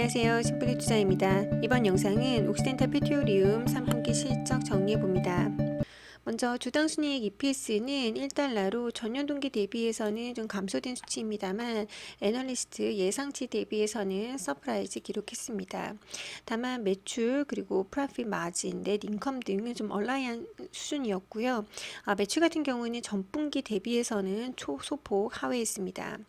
안녕하세요. 심플리 투자입니다. 이번 영상은 옥시덴탈 페트롤리움 3분기 실적 정리해봅니다. 먼저 주당 순이익 EPS는 1달러로 전년 동기 대비해서는 좀 감소된 수치입니다만 애널리스트 예상치 대비해서는 서프라이즈 기록했습니다. 다만 매출 그리고 프로핏 마진, 넷 인컴 등은 좀 얼라이한 수준이었고요. 매출 같은 경우는 전분기 대비해서는 소폭 하회했습니다.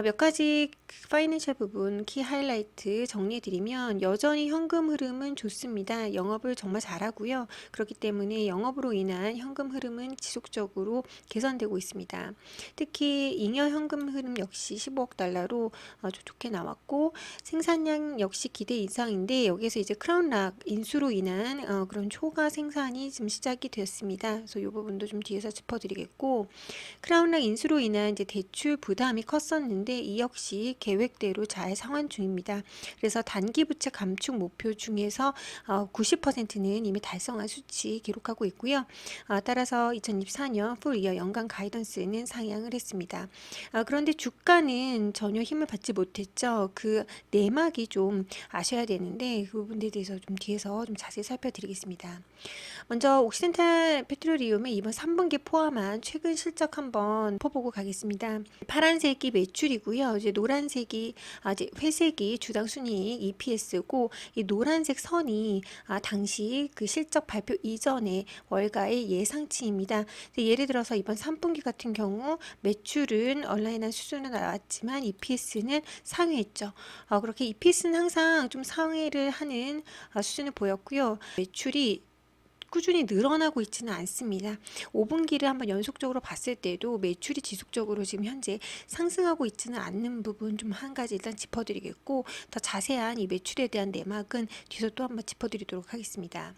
몇 가지 파이낸셜 부분 키 하이라이트 정리해드리면 여전히 현금 흐름은 좋습니다. 영업을 정말 잘하고요. 그렇기 때문에 영업으로 인한 현금 흐름은 지속적으로 개선되고 있습니다. 특히 잉여 현금 흐름 역시 15억 달러로 좋게 나왔고 생산량 역시 기대 이상인데 여기서 이제 크라운락 인수로 인한 그런 초과 생산이 지금 시작이 되었습니다. 그래서 이 부분도 좀 뒤에서 짚어드리겠고 크라운락 인수로 인한 이제 대출 부담이 컸었는데 이 역시 계획대로 잘 상환 중입니다. 그래서 단기 부채 감축 목표 중에서 90%는 이미 달성한 수치 기록하고 있고요. 따라서 2024년 풀이어 연간 가이던스는 상향을 했습니다. 그런데 주가는 전혀 힘을 받지 못했죠. 그 내막이 좀 아셔야 되는데 그 부분에 대해서 좀 뒤에서 좀 자세히 살펴드리겠습니다. 먼저 옥시덴탈 페트롤리움의 이번 3분기 포함한 최근 실적 한번 퍼보고 가겠습니다. 파란색이 매출이고요. 이제 노란색이 이제 회색이 주당 순이익 EPS고 이 노란색 선이 당시 그 실적 발표 이전의 월가의 예상치입니다. 예를 들어서 이번 3분기 같은 경우 매출은 얼라인한 수준으로 나왔지만 EPS는 상회했죠. 그렇게 EPS는 항상 좀 상회를 하는 수준을 보였고요. 매출이 꾸준히 늘어나고 있지는 않습니다. 5분기를 한번 연속적으로 봤을 때도 매출이 지속적으로 지금 현재 상승하고 있지는 않는 부분 좀 한 가지 일단 짚어드리겠고 더 자세한 이 매출에 대한 내막은 뒤에서 또 한번 짚어드리도록 하겠습니다.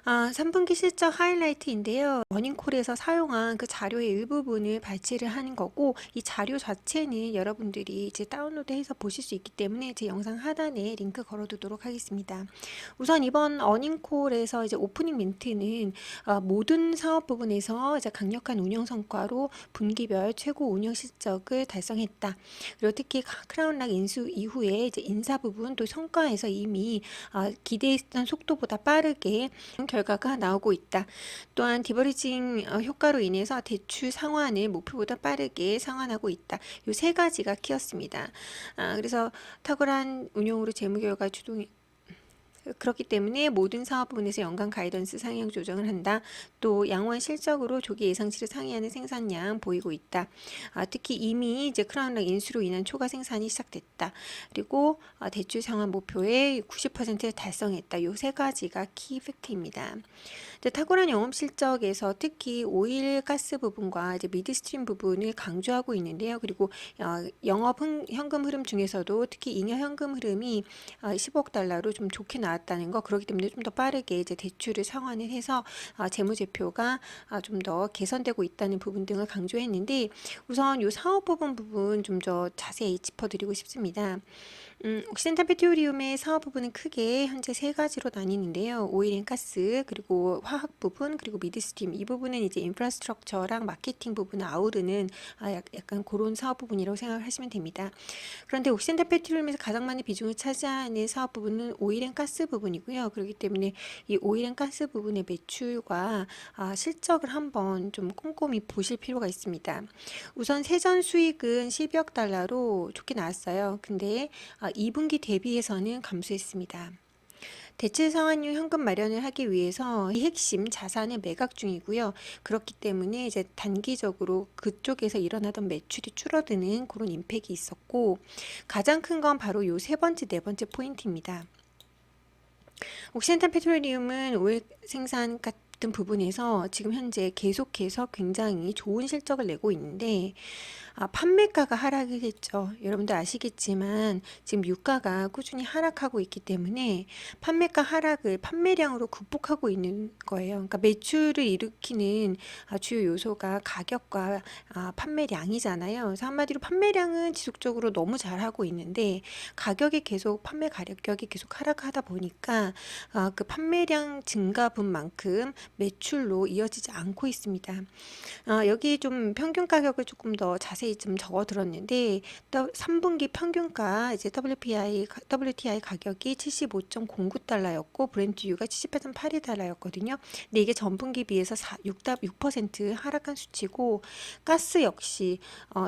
3분기 실적 하이라이트인데요. 머닝콜에서 사용한 그 자료의 일부분을 발췌를 하는 거고 이 자료 자체는 여러분들이 이제 다운로드해서 보실 수 있기 때문에 제 영상 하단에 링크 걸어두도록 하겠습니다. 우선 이번 어닝콜에서 이제 오프닝 멘트는 모든 사업 부분에서 이제 강력한 운영 성과로 분기별 최고 운영 실적을 달성했다. 그리고 특히 크라운락 인수 이후에 이제 인사 부분 또 성과에서 이미 기대했던 속도보다 빠르게 결과가 나오고 있다. 또한 디버리징 효과로 인해서 대출 상환을 목표보다 빠르게 상환하고 있다. 이 세 가지가 키였습니다. 그래서 탁월한 운용으로 재무결과 주동 그렇기 때문에 모든 사업 부분에서 연간 가이던스 상향 조정을 한다. 또 양호한 실적으로 조기 예상치를 상회하는 생산량 보이고 있다. 특히 이미 이제 크라운락 인수로 인한 초과 생산이 시작됐다. 그리고 대출 상환 목표의 90%를 달성했다. 이 세 가지가 키 팩트입니다. 탁월한 영업 실적에서 특히 오일 가스 부분과 이제 미드스트림 부분을 강조하고 있는데요. 그리고 영업 현금 흐름 중에서도 특히 잉여 현금 흐름이 15억 달러로 좀 좋게 나왔다는 거, 그렇기 때문에 좀 더 빠르게 이제 대출을 상환을 해서 재무제표가 좀 더 개선되고 있다는 부분 등을 강조했는데 우선 이 사업 부분 좀 더 자세히 짚어드리고 싶습니다. 옥시덴탈 페트롤리움의 사업 부분은 크게 현재 세 가지로 나뉘는데요. 오일 앤 가스, 그리고 화학 부분, 그리고 미드스트림. 이 부분은 이제 인프라스트럭처랑 마케팅 부분을 아우르는 약간 그런 사업 부분이라고 생각을 하시면 됩니다. 그런데 옥시덴탈 페트롤리움에서 가장 많은 비중을 차지하는 사업 부분은 오일 앤 가스 부분이고요. 그렇기 때문에 이 오일 앤 가스 부분의 매출과 실적을 한번 좀 꼼꼼히 보실 필요가 있습니다. 우선 세전 수익은 12억 달러로 좋게 나왔어요. 근데 2분기 대비해서는 감소했습니다. 대체 상환용 현금 마련을 하기 위해서 이 핵심 자산을 매각 중이고요. 그렇기 때문에 이제 단기적으로 그쪽에서 일어나던 매출이 줄어드는 그런 임팩이 있었고 가장 큰 건 바로 요 세 번째, 네 번째 포인트입니다. 옥시덴탈 페트롤리움은 오일 생산 같은 부분에서 지금 현재 계속해서 굉장히 좋은 실적을 내고 있는데 판매가가 하락을 했죠. 여러분들 아시겠지만 지금 유가가 꾸준히 하락하고 있기 때문에 판매가 하락을 판매량으로 극복하고 있는 거예요. 그러니까 매출을 일으키는 주요 요소가 가격과 판매량이잖아요. 그래서 한마디로 판매량은 지속적으로 너무 잘하고 있는데 가격이 계속 판매 가격이 계속 하락하다 보니까 그 판매량 증가분만큼 매출로 이어지지 않고 있습니다. 여기 좀 평균 가격을 조금 더 자세히 자세히 좀 적어들었는데 3분기 평균가 이제 WTI 가격이 75.09달러였고 브렌트유가 78.82달러였거든요. 근데 이게 전분기 비해서 6% 하락한 수치고 가스 역시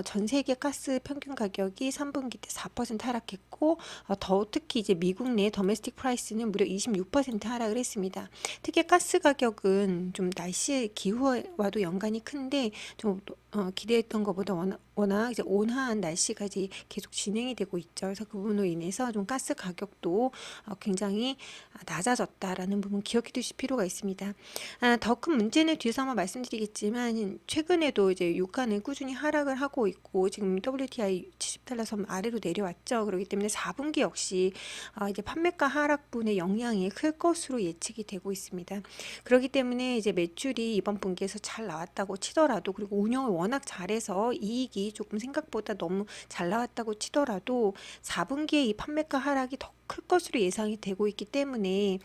전 세계 가스 평균 가격이 3분기 때 4% 하락했고 더 특히 이제 미국 내 더메스틱 프라이스는 무려 26% 하락을 했습니다. 특히 가스 가격은 좀 날씨 기후와도 연관이 큰데 좀 기대했던 것보다 워낙 이제 온화한 날씨가 이제 계속 진행이 되고 있죠. 그래서 그 부분으로 인해서 좀 가스 가격도 굉장히 낮아졌다라는 부분 기억해 두실 필요가 있습니다. 더 큰 문제는 뒤에서 한번 말씀드리겠지만 최근에도 이제 유가는 꾸준히 하락을 하고 있고 지금 WTI 70달러 선 아래로 내려왔죠. 그렇기 때문에 4분기 역시 이제 판매가 하락분의 영향이 클 것으로 예측이 되고 있습니다. 그렇기 때문에 이제 매출이 이번 분기에서 잘 나왔다고 치더라도 그리고 운영을 워낙 잘해서 이익이 조금 생각보다 너무 잘 나왔다고 치더라도 4분기에 이 판매가 하락이 더 클 것으로 예상이 되고 있기 때문에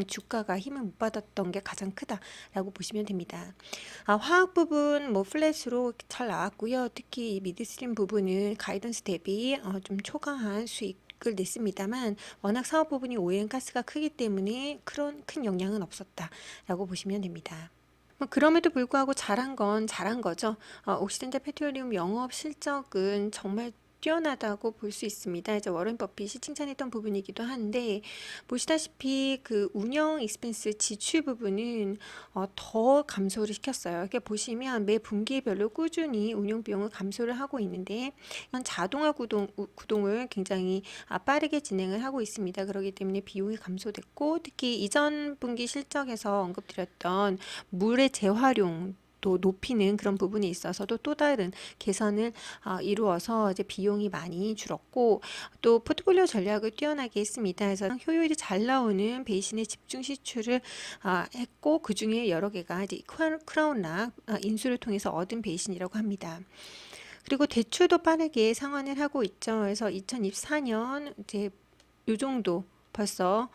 주가가 힘을 못 받았던 게 가장 크다라고 보시면 됩니다. 화학 부분 뭐 플랫으로 잘 나왔고요. 특히 이 미드스트림 부분은 가이던스 대비 좀 초과한 수익 을 냈습니다만 워낙 사업 부분이 오일 가스가 크기 때문에 그런 큰 영향은 없었다라고 보시면 됩니다. 그럼에도 불구하고 잘한 건 잘한 거죠. 옥시덴탈 페트롤리움 영업 실적은 정말 뛰어나다고 볼 수 있습니다. 이제 워런 버핏이 칭찬했던 부분이기도 한데 보시다시피 그 운영 익스펜스 지출 부분은 더 감소를 시켰어요. 이렇게 보시면 매 분기별로 꾸준히 운영 비용을 감소를 하고 있는데 자동화 구동을 굉장히 빠르게 진행을 하고 있습니다. 그렇기 때문에 비용이 감소됐고 특히 이전 분기 실적에서 언급드렸던 물의 재활용 또 높이는 그런 부분이 있어서도 또 다른 개선을 이루어서 이제 비용이 많이 줄었고 또 포트폴리오 전략을 뛰어나게 했습니다. 그래서 효율이 잘 나오는 베이신의 집중 시추를 했고 그 중에 여러 개가 이제 크라운락 인수를 통해서 얻은 베이신이라고 합니다. 그리고 대출도 빠르게 상환을 하고 있죠. 그래서 2024년 이제 요 정도 벌써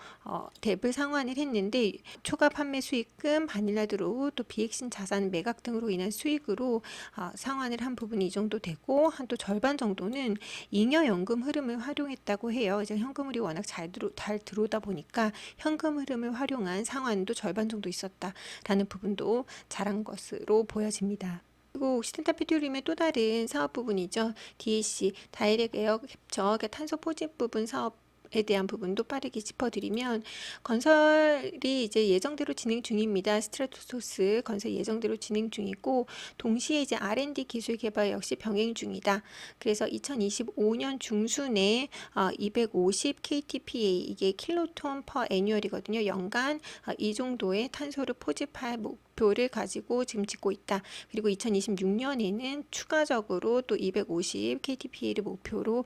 뎁을 상환을 했는데 초과 판매 수익금, 바닐라 드로우, 또 비액신 자산 매각 등으로 인한 수익으로 상환을 한 부분이 이 정도 되고 한 또 절반 정도는 잉여연금 흐름을 활용했다고 해요. 이제 현금흐름이 워낙 잘 들어오다 보니까 현금 흐름을 활용한 상환도 절반 정도 있었다라는 부분도 잘한 것으로 보여집니다. 그리고 옥시덴탈 페트롤리움의 또 다른 사업 부분이죠. DAC, 다이렉트 에어 캡처, 탄소 포집 부분 사업 에 대한 부분도 빠르게 짚어드리면 건설이 이제 예정대로 진행 중입니다. 스트라토소스 건설 예정대로 진행 중이고 동시에 이제 R&D 기술 개발 역시 병행 중이다. 그래서 2025년 중순에 250 KTPA 이게 킬로톤 퍼 애뉴얼이거든요. 연간 이 정도의 탄소를 포집할 목표를 가지고 지금 짓고 있다. 그리고 2026년에는 추가적으로 또 250 KTPA를 목표로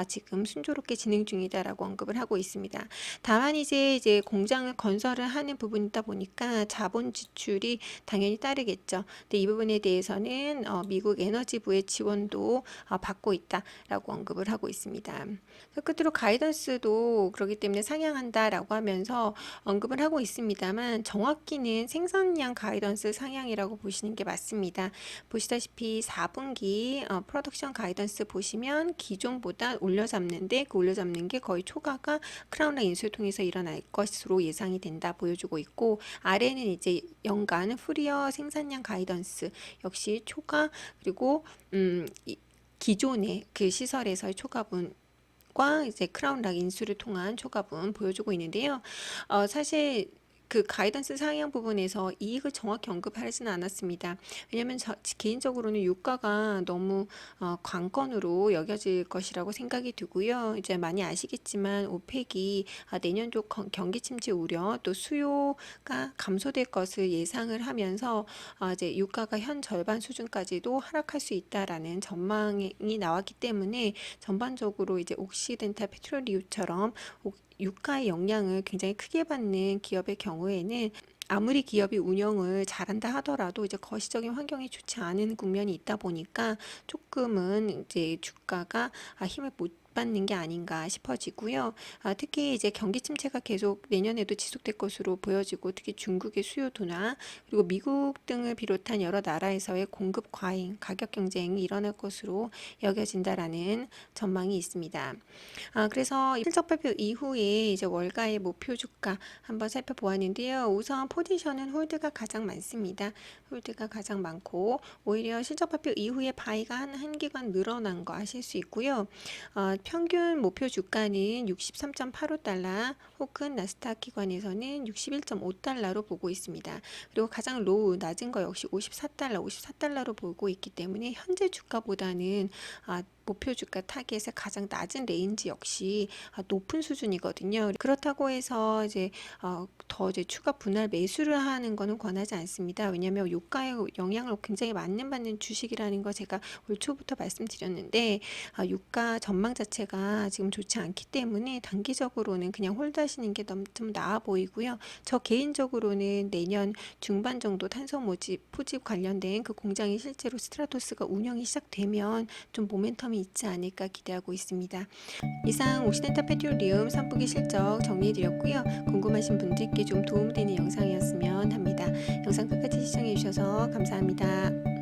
지금 순조롭게 진행 중이다라고 언급을 하고 있습니다. 다만 이제 공장을 건설을 하는 부분이다 보니까 자본 지출이 당연히 따르겠죠. 근데 이 부분에 대해서는 미국 에너지부의 지원도 받고 있다라고 언급을 하고 있습니다. 끝으로 가이던스도 그렇기 때문에 상향한다라고 하면서 언급을 하고 있습니다만 정확히는 생산량 가이던스 상향이라고 보시는 게 맞습니다. 보시다시피 4분기 프로덕션 가이던스 보시면 기존보다 올려잡는데 그 올려잡는 게 거의 초과가 크라운락 인수를 통해서 일어날 것으로 예상이 된다 보여주고 있고 아래는 이제 연간 프리어 생산량 가이던스 역시 초과 그리고 기존의 그 시설에서의 초과분 과 이제 크라운락 인수를 통한 초과분 보여주고 있는데요. 사실 그 가이던스 상향 부분에서 이익을 정확히 언급하지는 않았습니다. 왜냐하면 개인적으로는 유가가 너무 관건으로 여겨질 것이라고 생각이 들고요. 이제 많이 아시겠지만 오펙이 내년도 경기 침체 우려 또 수요가 감소될 것을 예상을 하면서 이제 유가가 현 절반 수준까지도 하락할 수 있다라는 전망이 나왔기 때문에 전반적으로 이제 옥시덴탈 페트롤리움처럼 유가의 영향을 굉장히 크게 받는 기업의 경우에는 아무리 기업이 운영을 잘한다 하더라도 이제 거시적인 환경이 좋지 않은 국면이 있다 보니까 조금은 이제 주가가 힘을 못 받는 게 아닌가 싶어지고요. 특히 이제 경기 침체가 계속 내년에도 지속될 것으로 보여지고 특히 중국의 수요 둔화 그리고 미국 등을 비롯한 여러 나라에서의 공급 과잉, 가격 경쟁이 일어날 것으로 여겨진다라는 전망이 있습니다. 그래서 실적 발표 이후에 이제 월가의 목표 주가 한번 살펴보았는데요. 우선 포지션은 홀드가 가장 많습니다. 홀드가 가장 많고 오히려 실적 발표 이후에 바이가 한 기관 늘어난 거 아실 수 있고요. 평균 목표 주가는 63.85달러 혹은 나스닥 기관에서는 61.5달러로 보고 있습니다. 그리고 가장 로우 낮은 거 역시 54달러로 보고 있기 때문에 현재 주가보다는 목표 주가 타겟의 가장 낮은 레인지 역시 높은 수준이거든요. 그렇다고 해서 이제 더 이제 추가 분할 매수를 하는 거는 권하지 않습니다. 왜냐하면 유가에 영향을 굉장히 많이 받는 주식이라는 거 제가 올 초부터 말씀드렸는데 유가 전망 자체가 지금 좋지 않기 때문에 단기적으로는 그냥 홀드하시는 게 좀 나아 보이고요. 저 개인적으로는 내년 중반 정도 탄소 모집, 포집 관련된 그 공장이 실제로 스트라토스가 운영이 시작되면 좀 모멘텀이 있지 않을까 기대하고 있습니다. 이상 옥시덴탈 페트롤리움 3분기 실적 정리해드렸고요. 궁금하신 분들께 좀 도움되는 영상이었으면 합니다. 영상 끝까지 시청해주셔서 감사합니다.